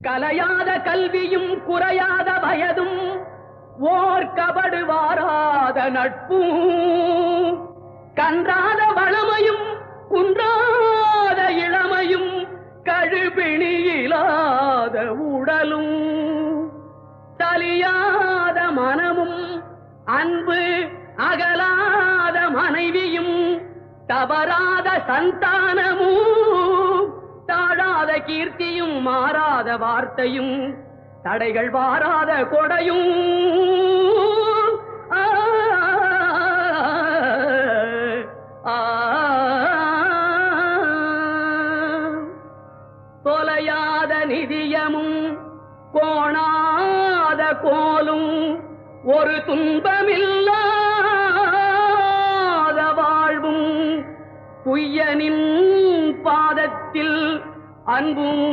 கலையாத கல்வியும் குறையாத வயதும் ஓர் கபடு வாராத நட்பும் கன்றாத வளமையும் குன்றாத இளமையும் கழுபிணியிலாத உடலும் தலியாத மனமும் அன்பு அகலாத மனைவியும் தவறாத சந்தானமும் தாழாத கீர்த்தியும் மாறாத வார்த்தையும் தடைகள் வாராத கொடையும் தொலையாத நிதியமும் கோணாத கோலும் ஒரு துன்பமில்லாத வாழ்வும் குய்யனின் பாதத்தில் அன்பும்